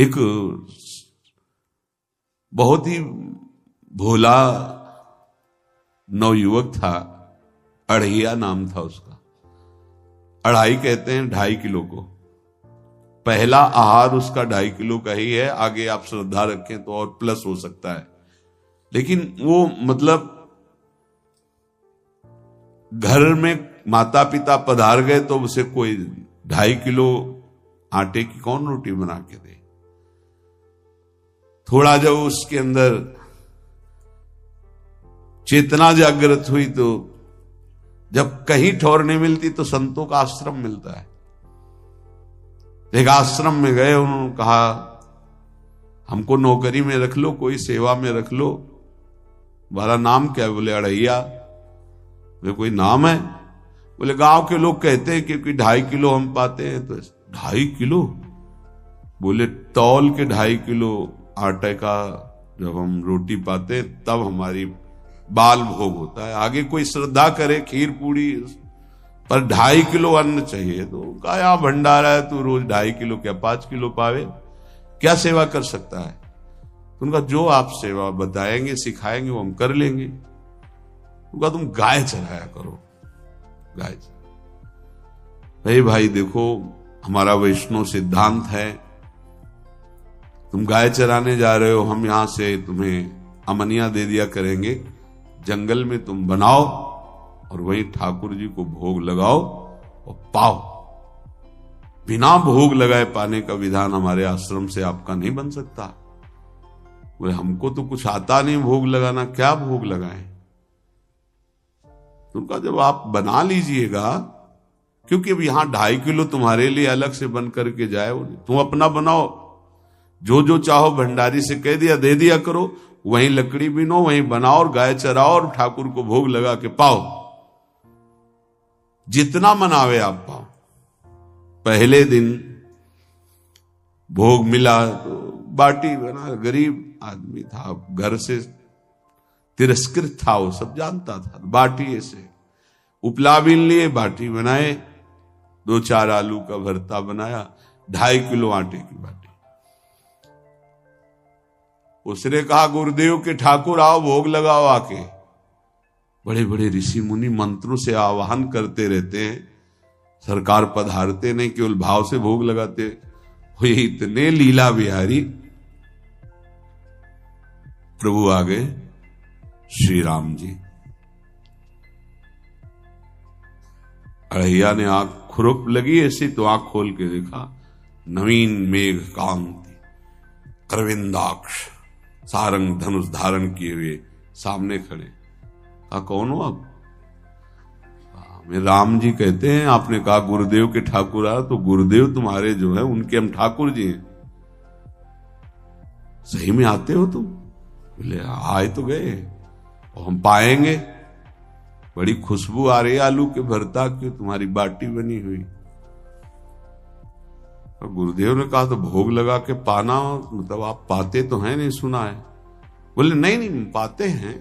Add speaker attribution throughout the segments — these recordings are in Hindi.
Speaker 1: एक बहुत ही भोला नवयुवक था, अढ़ैया नाम था उसका। अढ़ाई कहते हैं 2.5 किलो को। पहला आहार उसका 2.5 किलो का ही है, आगे आप श्रद्धा रखें तो और प्लस हो सकता है। लेकिन वो मतलब घर में माता पिता पधार गए तो उसे कोई 2.5 किलो आटे की कौन रोटी बना के दे। थोड़ा जब उसके अंदर चेतना जागृत हुई तो जब कहीं ठौर नहीं मिलती तो संतों का आश्रम मिलता है। एक आश्रम में गए, उन्होंने कहा हमको नौकरी में रख लो, कोई सेवा में रख लो। तुम्हारा नाम क्या है? बोले अढ़ैया। वे कोई नाम है? बोले गांव के लोग कहते हैं क्योंकि 2.5 किलो हम पाते हैं। तो 2.5 किलो? बोले तौल के 2.5 किलो आटे का जब हम रोटी पाते तब हमारी बाल भोग होता है। आगे कोई श्रद्धा करे खीर पूड़ी, पर 2.5 किलो अन्न चाहिए। तो कहा यहाँ भंडारा है, तू रोज 2.5 किलो क्या 5 किलो पावे, क्या सेवा कर सकता है? तो उनका जो आप सेवा बताएंगे सिखाएंगे वो हम कर लेंगे। उनका तुम गाय चराया करो, गाय। भाई देखो हमारा वैष्णव सिद्धांत है, तुम गाय चराने जा रहे हो, हम यहां से तुम्हें अमनिया दे दिया करेंगे, जंगल में तुम बनाओ और वहीं ठाकुर जी को भोग लगाओ और पाओ। बिना भोग लगाए पाने का विधान हमारे आश्रम से आपका नहीं बन सकता। बोले हमको तो कुछ आता नहीं भोग लगाना, क्या भोग लगाएं? उनका जब आप बना लीजिएगा, क्योंकि अब यहां 2.5 किलो तुम्हारे लिए अलग से बन करके जाए, तुम अपना बनाओ, जो जो चाहो भंडारी से कह दिया दे दिया करो, वहीं लकड़ी बीनो, वहीं बनाओ और गाय चराओ और ठाकुर को भोग लगा के पाओ। जितना मनावे आप पाओ। पहले दिन भोग मिला तो बाटी बना, गरीब आदमी था, घर से तिरस्कृत था, वो सब जानता था। बाटी ऐसे उपला बीन लिए, बाटी बनाए, 2-4 आलू का भरता बनाया, 2.5 किलो आटे की बाटी। उसने कहा गुरुदेव के ठाकुर आओ भोग लगाओ आके। बड़े बड़े ऋषि मुनि मंत्रों से आवाहन करते रहते हैं, सरकार पधारते नहीं, केवल भाव से भोग लगाते। ये इतने लीला बिहारी प्रभु आ गए श्री राम जी। अढ़ैया ने आंख खुरक लगी ऐसी तो आंख खोल के देखा, नवीन मेघ कांति, अरविंदाक्ष, सारंग धनुष धारण किए हुए सामने खड़े। कहा कौन हो आप? मैं राम जी कहते हैं, आपने कहा गुरुदेव के ठाकुर आ, तो गुरुदेव तुम्हारे जो है उनके हम ठाकुर जी हैं। सही में आते हो तुम? बोले आए तो गए और हम पाएंगे। बड़ी खुशबू आ रही है आलू के भरता की, तुम्हारी बाटी बनी हुई। और गुरुदेव ने कहा तो भोग लगा के पाना, मतलब आप पाते तो हैं? नहीं सुना है। बोले नहीं पाते हैं,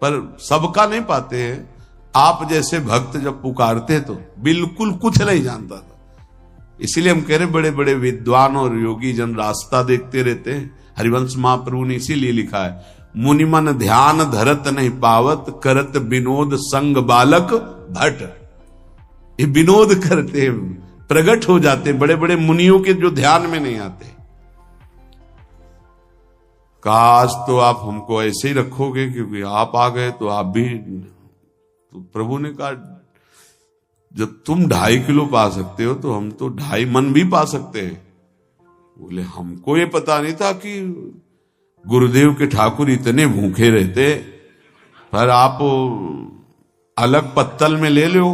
Speaker 1: पर सबका नहीं पाते हैं। आप जैसे भक्त जब पुकारते तो बिल्कुल कुछ नहीं जानता था। इसीलिए हम कह रहे बड़े बड़े विद्वान और योगी जन रास्ता देखते रहते हैं। हरिवंश महाप्रभु ने इसीलिए लिखा है, मुनिमन ध्यान धरत नहीं पावत, करत विनोद संग बालक भट। ये विनोद करते प्रकट हो जाते बड़े बड़े मुनियों के जो ध्यान में नहीं आते। काश तो आप हमको ऐसे ही रखोगे, क्योंकि आप आ गए तो आप भी। तो प्रभु ने कहा जब तुम 2.5 किलो पा सकते हो तो हम तो 2.5 मन भी पा सकते हैं। बोले हमको ये पता नहीं था कि गुरुदेव के ठाकुर इतने भूखे रहते, पर आप अलग पत्तल में ले लो,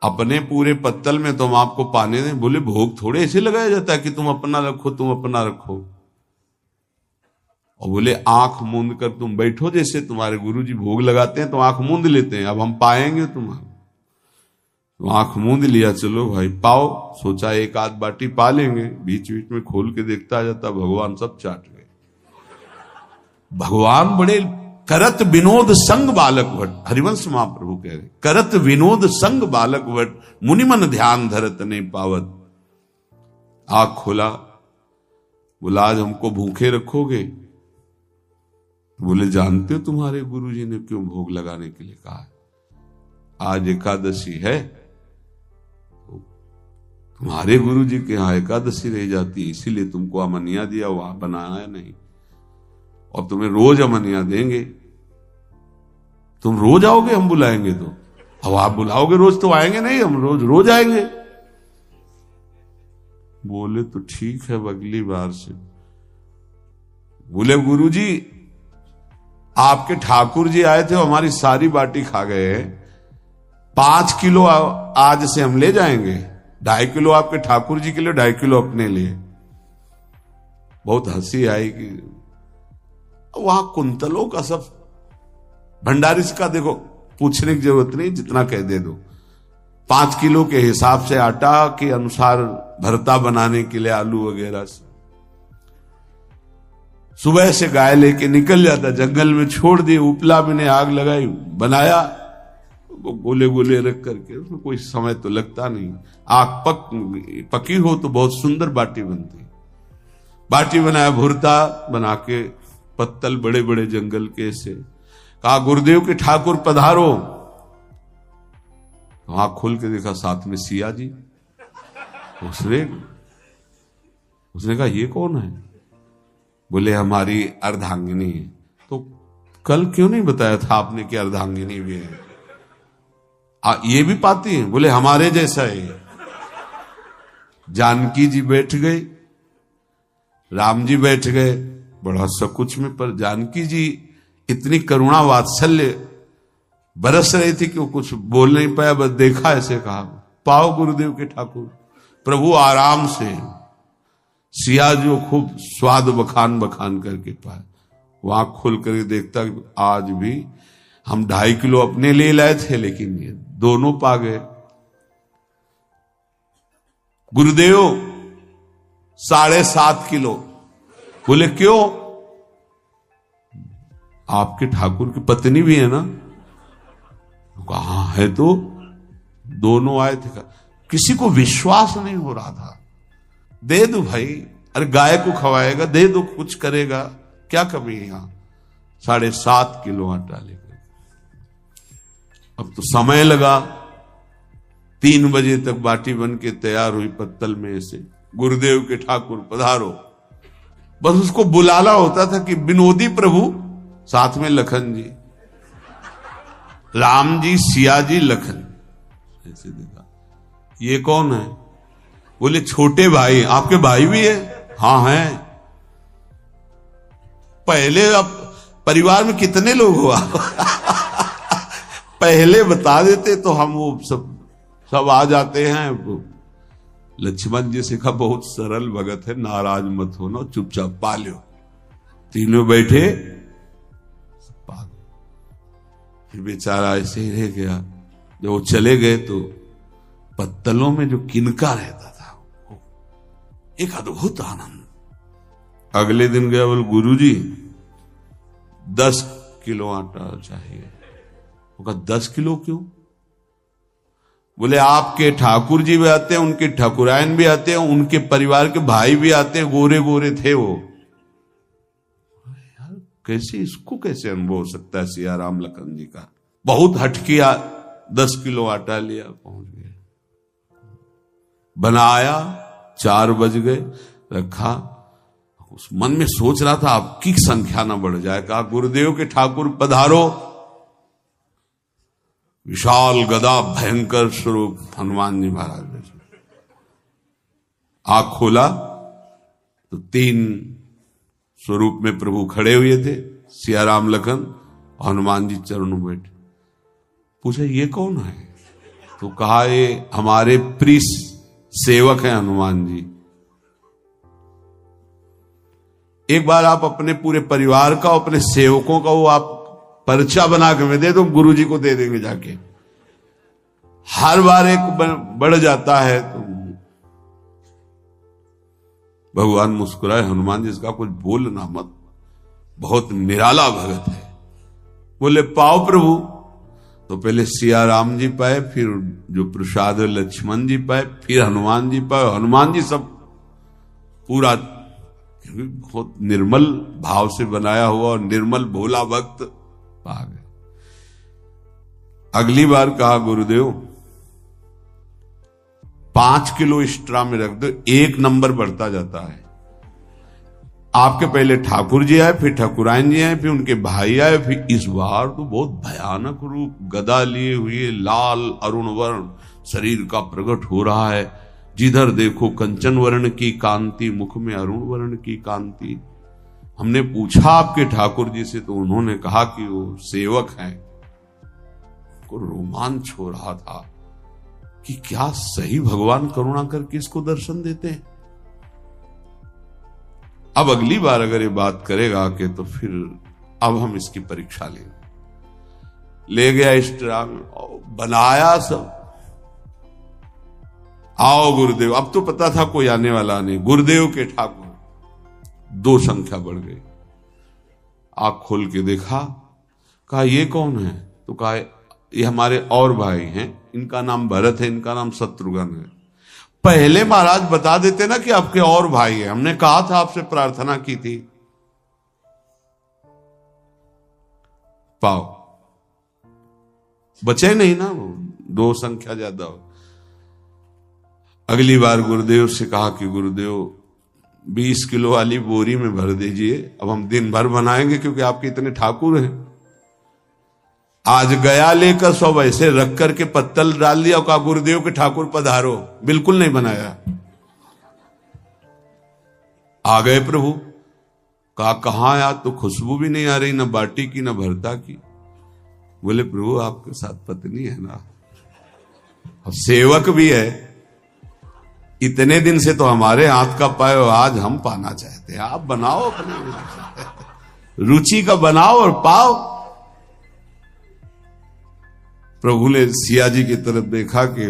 Speaker 1: अपने पूरे पत्तल में तो हम आपको पाने दें। बोले भोग थोड़े ऐसे लगाया जाता है कि तुम अपना रखो तुम अपना रखो। और बोले आंख मूंद कर तुम बैठो, जैसे तुम्हारे गुरुजी भोग लगाते हैं तो आंख मूंद लेते हैं, अब हम पाएंगे तुम्हारा। तो आंख मूंद लिया, चलो भाई पाओ। सोचा एक आध बाटी पा लेंगे, बीच बीच में खोल के देखता जाता भगवान सब चाट गए। भगवान बड़े करत विनोद संग बालक भट, हरिवंश महाप्रभु कह रहे, करत विनोद संग बालक भट, मुनिमन ध्यान धरत नहीं पावत। आँख खोला, बोला आज हमको भूखे रखोगे? बोले जानते हो तुम्हारे गुरुजी ने क्यों भोग लगाने के लिए कहा है? आज एकादशी है, तुम्हारे गुरुजी के यहाँ एकादशी रह जाती है, इसीलिए तुमको अमनिया दिया, वहां बनाया नहीं, और तुम्हें रोज अमनिया देंगे। तुम रोज आओगे हम बुलाएंगे तो? अब आप बुलाओगे रोज तो आएंगे नहीं, हम रोज रोज आएंगे। बोले तो ठीक है, अगली बार से। बोले गुरुजी आपके ठाकुर जी आए थे, हमारी सारी बाटी खा गए हैं, 5 किलो आज से हम ले जाएंगे, 2.5 किलो आपके ठाकुर जी के लिए, 2.5 किलो अपने लिए। बहुत हंसी आई कि वहां कुंतलों का सब भंडारी का देखो, पूछने की जरूरत नहीं, जितना कह दे दो। 5 किलो के हिसाब से आटा के अनुसार भरता बनाने के लिए आलू वगैरह से सुबह से गाय लेके निकल जाता, जंगल में छोड़ दिए, उपला में ने आग लगाई, बनाया, गोले गोले रख करके, उसमें कोई समय तो लगता नहीं। आग पकी हो तो बहुत सुंदर बाटी बनती। बाटी बनाया, भुरता बना के, पत्तल बड़े बड़े जंगल के से, कहा गुरुदेव के ठाकुर पधारो। आंख खोल के देखा साथ में सिया जी। उसने कहा ये कौन है? बोले हमारी अर्धांगिनी है। तो कल क्यों नहीं बताया था आपने कि अर्धांगिनी भी है? ये भी पाती है? बोले हमारे जैसा है। जानकी जी बैठ गए, राम जी बैठ गए, बड़ा सकुच में, पर जानकी जी इतनी करुणा वात्सल्य बरस रही थी कि वो कुछ बोल नहीं पाया, बस देखा, ऐसे कहा पाओ गुरुदेव के ठाकुर। प्रभु आराम से, सिया जो खूब स्वाद बखान बखान करके पाए। वहां खुल कर देखता आज भी हम 2.5 किलो अपने लिए लाए थे, लेकिन ये दोनों पा गए। गुरुदेव 7.5 किलो। बोले क्यों? आपके ठाकुर की पत्नी भी है ना? कहा है, तो दोनों आए थे। किसी को विश्वास नहीं हो रहा था। दे दो भाई, अरे गाय को खवाएगा, दे दो, कुछ करेगा, क्या कमी है यहां? 7.5 किलो आटा लेकर। अब तो समय लगा, 3 बजे तक बाटी बन के तैयार हुई पत्तल में से। गुरुदेव के ठाकुर पधारो, बस उसको बुलाना होता था कि विनोदी प्रभु, साथ में लखन जी, राम जी, सिया जी, लखन। ऐसे देखा, ये कौन है? बोले छोटे भाई। आपके भाई भी है? हाँ है। पहले, अब परिवार में कितने लोग हो आप? पहले बता देते तो हम वो सब आ जाते हैं। लक्ष्मण जी से कहा बहुत सरल भगत है, नाराज मत होना, चुपचाप पा लो। तीनों बैठे, फिर बेचारा ऐसे ही रह गया। जब वो चले गए तो पत्तलों में जो किनका रहता था, एक अद्भुत आनंद। अगले दिन गया, बोले गुरुजी 10 किलो आटा चाहिए। वो कहा 10 किलो क्यों? बोले आपके ठाकुर जी भी आते हैं, उनके ठाकुरायन भी आते हैं, उनके परिवार के भाई भी आते हैं, गोरे गोरे थे वो। यार कैसे, इसको कैसे अनुभव हो सकता है? सिया राम लखन जी का बहुत हट किया, 10 किलो आटा लिया, पहुंच गए, बनाया, 4 बज गए, रखा। उस मन में सोच रहा था आपकी संख्या ना बढ़ जाए। कहा गुरुदेव के ठाकुर पधारो। विशाल गदा, भयंकर स्वरूप हनुमान जी महाराज। आंख खोला तो 3 स्वरूप में प्रभु खड़े हुए थे, सिया राम लखन, हनुमान जी चरणों में बैठे। पूछा ये कौन है? तो कहा ये हमारे प्रिय सेवक हैं हनुमान जी। एक बार आप अपने पूरे परिवार का, अपने सेवकों का वो आप पर्चा बना के मैं दे दो, गुरु जी को दे देंगे जाके। हर बार एक बढ़ जाता है तो भगवान मुस्कुराए, हनुमान जी इसका कुछ बोलना मत, बहुत निराला भगत है। बोले पाओ प्रभु। तो पहले सिया राम जी पाए, फिर जो प्रसाद लक्ष्मण जी पाए, फिर हनुमान जी पाए। हनुमान जी सब पूरा बहुत निर्मल भाव से बनाया हुआ और निर्मल भोला भक्त आ गया। अगली बार कहा गुरुदेव 5 किलो एक्स्ट्रा में रख दो, 1 नंबर बढ़ता जाता है। आपके पहले ठाकुर जी आए, फिर ठाकुरायन जी आए, फिर उनके भाई आए, फिर इस बार तो बहुत भयानक रूप, गदा लिए हुए, लाल अरुण वर्ण शरीर का प्रकट हो रहा है। जिधर देखो कंचन वर्ण की कांति, मुख में अरुण वर्ण की कांति। हमने पूछा आपके ठाकुर जी से, तो उन्होंने कहा कि वो सेवक हैं। को रोमांच हो रहा था कि क्या सही भगवान करुणा करके इसको दर्शन देते हैं। अब अगली बार अगर ये बात करेगा कि तो फिर अब हम इसकी परीक्षा लेंगे। ले गया इस ट्रा में, बनाया सब। आओ गुरुदेव। अब तो पता था कोई आने वाला नहीं। गुरुदेव के ठाकुर 2 संख्या बढ़ गई। आंख खोल के देखा, कहा ये कौन है? तो कहा ये हमारे और भाई हैं, इनका नाम भरत है, इनका नाम शत्रुघ्न है। पहले महाराज बता देते ना कि आपके और भाई हैं, हमने कहा था, आपसे प्रार्थना की थी। पाओ बचे नहीं ना, वो 2 संख्या ज्यादा हो। अगली बार गुरुदेव से कहा कि गुरुदेव 20 किलो वाली बोरी में भर दीजिए, अब हम दिन भर बनाएंगे क्योंकि आपके इतने ठाकुर हैं। आज गया लेकर सब ऐसे रख करके पत्तल डाल दिया, कहा गुरुदेव के ठाकुर पधारो। बिल्कुल नहीं बनाया। आ गए प्रभु, कहा कहां आया? तो खुशबू भी नहीं आ रही, ना बाटी की ना भरता की। बोले प्रभु आपके साथ पत्नी है ना, और सेवक भी है, इतने दिन से तो हमारे हाथ का पाए, आज हम पाना चाहते हैं। आप बनाओ, अपने रुचि का बनाओ और पाओ। प्रभु ने सिया जी की तरफ देखा कि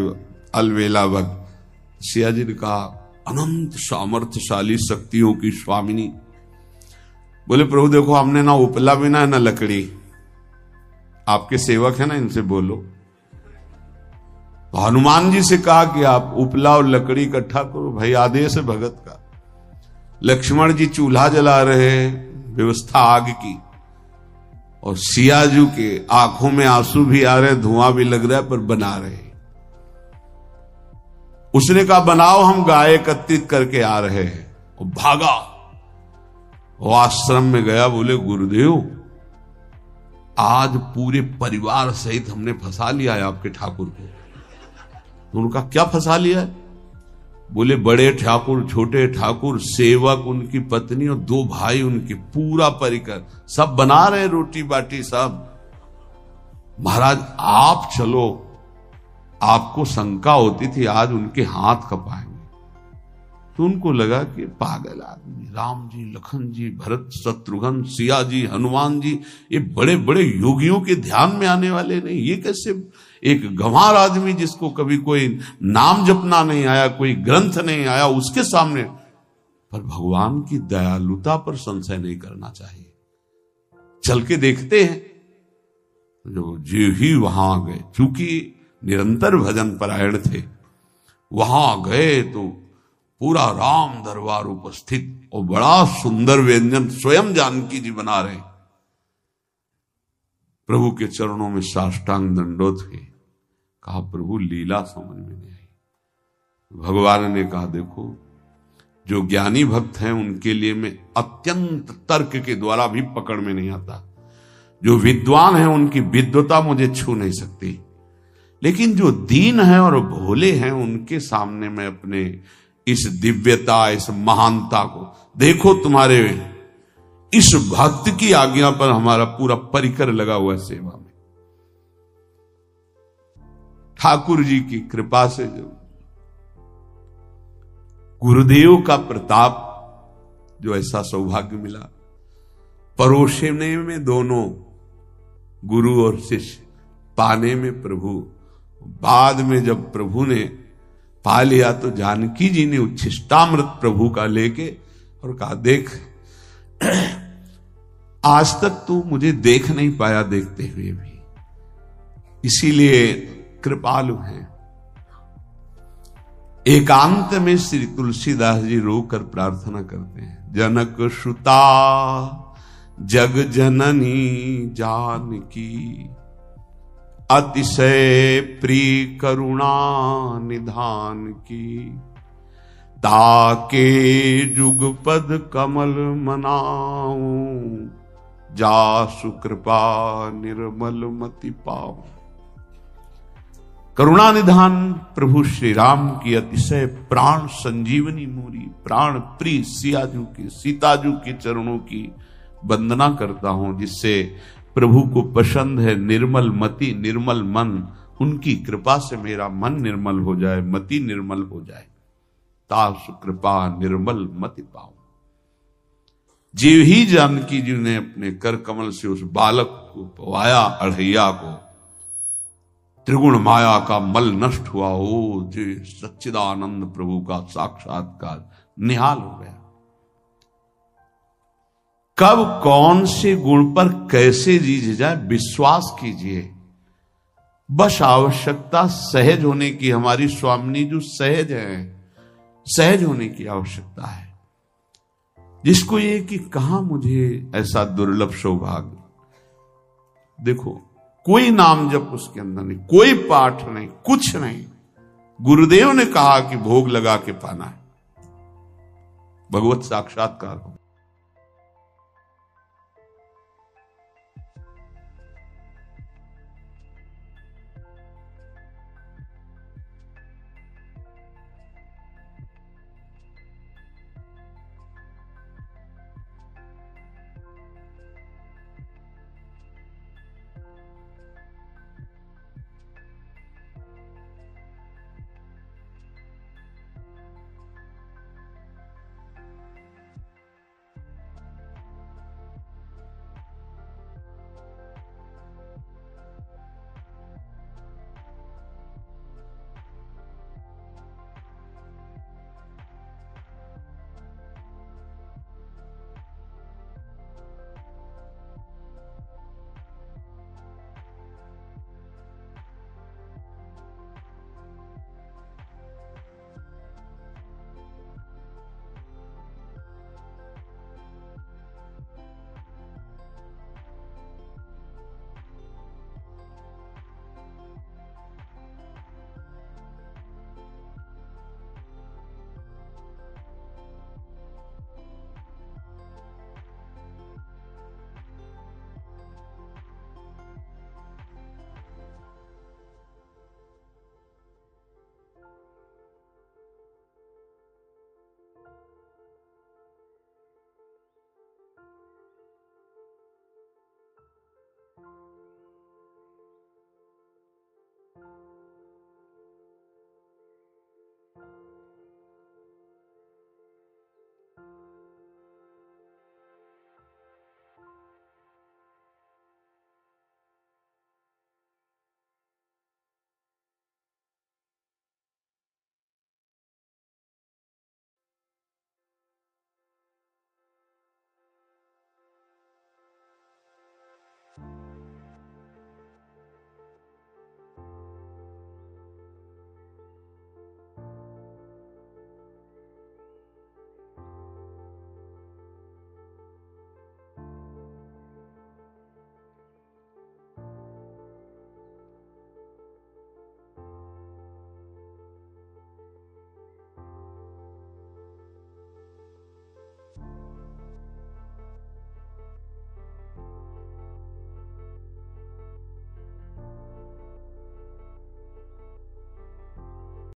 Speaker 1: अलवेला वक्त। सिया जी ने कहा अनंत सामर्थ्यशाली शक्तियों की स्वामिनी। बोले प्रभु देखो, हमने ना उपला बिना है ना लकड़ी, आपके सेवक है ना, इनसे बोलो। तो हनुमान जी से कहा कि आप उपला और लकड़ी इकट्ठा करो, भाई आदेश है भगत का। लक्ष्मण जी चूल्हा जला रहे, व्यवस्था आग की, और सियाजू के आंखों में आंसू भी आ रहे, धुआं भी लग रहा है, पर बना रहे। उसने कहा बनाओ, हम गाय एकत्रित करके आ रहे हैं। वो भागा, वो आश्रम में गया। बोले गुरुदेव आज पूरे परिवार सहित हमने फंसा लिया है आपके ठाकुर को। तो उनका क्या फंसा लिया है? बोले बड़े ठाकुर, छोटे ठाकुर, सेवक, उनकी पत्नी और 2 भाई उनके, पूरा परिकर, सब बना रहे रोटी बाटी सब। महाराज आप चलो, आपको शंका होती थी आज उनके हाथ कपाएंगे। तो उनको लगा कि पागल आदमी, राम जी, लखन जी, भरत, शत्रुघ्न, सिया जी, हनुमान जी, ये बड़े बड़े योगियों के ध्यान में आने वाले नहीं, ये कैसे एक गंवार आदमी जिसको कभी कोई नाम जपना नहीं आया, कोई ग्रंथ नहीं आया, उसके सामने। पर भगवान की दयालुता पर संशय नहीं करना चाहिए। चल के देखते हैं। जो जी ही वहां गए, चूंकि निरंतर भजन परायण थे, वहां गए तो पूरा राम दरबार उपस्थित, और बड़ा सुंदर व्यंजन स्वयं जानकी जी बना रहे। प्रभु के चरणों में साष्टांग दंडोत हुए। कहा प्रभु लीला समझ में नहीं आई। भगवान ने कहा देखो, जो ज्ञानी भक्त हैं उनके लिए मैं अत्यंत तर्क के द्वारा भी पकड़ में नहीं आता। जो विद्वान हैं उनकी विद्वता मुझे छू नहीं सकती, लेकिन जो दीन हैं और भोले हैं उनके सामने मैं अपने इस दिव्यता, इस महानता को देखो। तुम्हारे इस भक्त की आज्ञा पर हमारा पूरा परिकर लगा हुआ है सेवा में। ठाकुर जी की कृपा से जो गुरुदेव का प्रताप, जो ऐसा सौभाग्य मिला, परोसने में दोनों गुरु और शिष्य, पाने में प्रभु। बाद में जब प्रभु ने पा लिया तो जानकी जी ने उच्छिष्टामृत प्रभु का लेके और कहा देख, आज तक तू मुझे देख नहीं पाया देखते हुए भी, इसीलिए कृपालु हैं। एकांत में श्री तुलसीदास जी रोकर प्रार्थना करते हैं, जनक सुता जग जननी जानकी, अतिशय प्रिय करुणा निधान की, ताके जुगपद कमल मनाऊं, जासु कृपा निर्मल मति पाऊं। करुणा निधान प्रभु श्री राम की अतिशय प्राण संजीवनी मूरी, प्राण प्रिय सियाजू की, सीताजू के चरणों की वंदना करता हूं, जिससे प्रभु को पसंद है निर्मल मति निर्मल मन। उनकी कृपा से मेरा मन निर्मल हो जाए, मति निर्मल हो जाए, तासु कृपा निर्मल मति पाऊं। जीव ही जानकी जी ने अपने कर कमल से उस बालक को पवाया, अढ़ैया को, त्रिगुण माया का मल नष्ट हुआ। ओ जी सच्चिदानंद प्रभु का साक्षात्कार निहाल हो गया। कब कौन से गुण पर कैसे जीत जाए विश्वास कीजिए, बस आवश्यकता सहज होने की। हमारी स्वामिनी जो सहज है, सहज होने की आवश्यकता है। जिसको ये कि कहां मुझे ऐसा दुर्लभ सौभाग्य, देखो कोई नाम जप उसके अंदर नहीं, कोई पाठ नहीं, कुछ नहीं। गुरुदेव ने कहा कि भोग लगा के पाना है, भगवत साक्षात्कार हो।